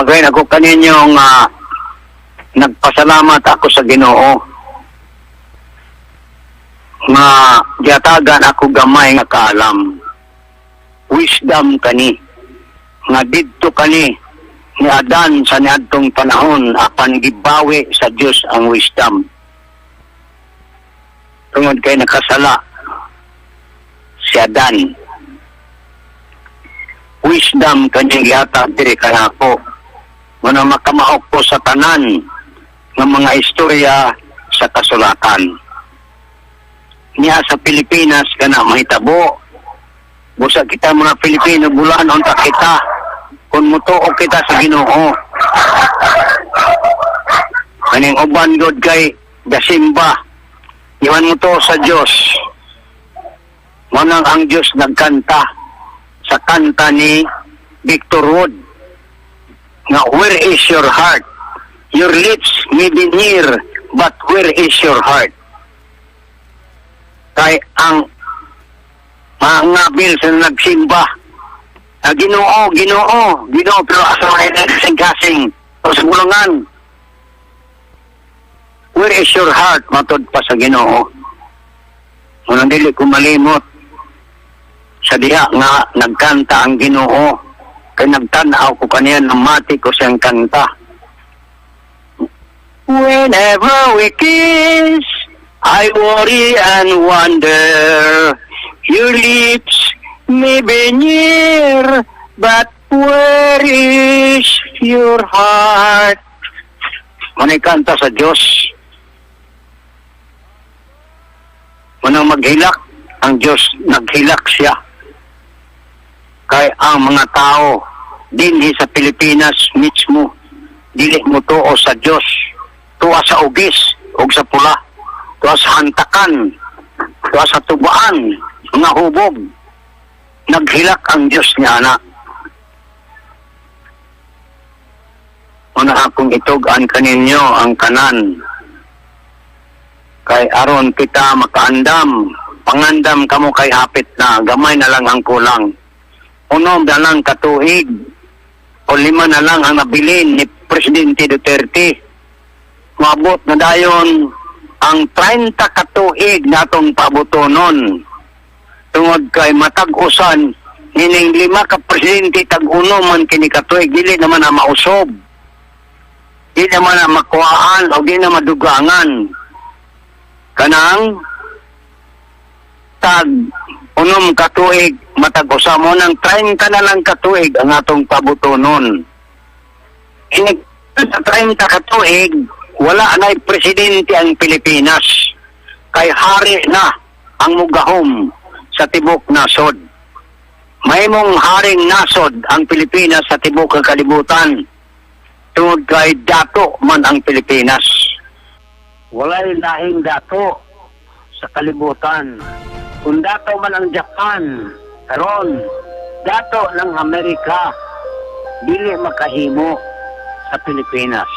Kaya ako kaninyo nga nagpasalamat ako sa Ginoo nga giatagan ako gamay nga kaalam. Wisdom kani nga didto kani ni Adan sa niadtong panahon apan gibawi sa Dios ang wisdom. Tungod kay nakasala si Adan. Wisdom kanyang gihatag diri kanako. Muna makamaok ko sa tanan ng mga istorya sa kasulatan. Niya sa Pilipinas kana mahitabo. Busa kita mga Pilipino bulan unta kita kung mutuo kita sa Ginoo. Kaning uban gud kay gasimba. Iwan mo to sa Dios. Manang ang Dios nagkanta sa kanta ni Victor Wood nga where is your heart? Your lips may be near, but where is your heart? Kay ang mga bil sa nagsimba Ginoo, pero asa may nagsing-kasing o sa bulungan. Where is your heart? Matod pa sa Ginoo. Munang dili ko malimot sa diha nga nagkanta ang Ginoo. Kaya nagtanaw ko kaniya na mati ko siyang kanta. Whenever we kiss, I worry and wonder. Your lips may be near, but where is your heart? Manay kanta sa Diyos. Manang maghilak, ang Diyos naghilak siya. Kaya ang mga tao, dinhi sa Pilipinas mismo, dili mo tuo sa Diyos. Tuwa sa ugis, ug sa pula. Tuwa sa hantakan, tuwa sa tubaan, mga hubog. Naghilak ang Diyos niya, anak. Una akong itugan kaninyo ang kanan. Kay aron kita makaandam, pangandam kamo kay hapit na, gamay na lang ang kulang. Unom na lang katuig, o 5 na lang ang nabilin ni Presidente Duterte. Mabot na dayon ang 30 katuig na itong pabutonon. Tungod kay matag-usan, hining 5 ka presidente tag-uno man kini katuig, dili naman na mausob. Dili naman na makuhaan o dili na madugangan. Kanang tag-unom katuig, matag-usa mo ng 30 na lang katuig ang atong pabutonon. Hinig sa 30 katuig, wala na'y presidente ang Pilipinas. Kay hari na ang mugahom sa tibok nasod. May mong haring nasod ang Pilipinas sa tibok ng kalibutan. Tungod kay dato man ang Pilipinas. Walay lahing dato sa kalibutan. Kung dato man ang Japan, karon dato ng Amerika, dili makahimo sa Pilipinas.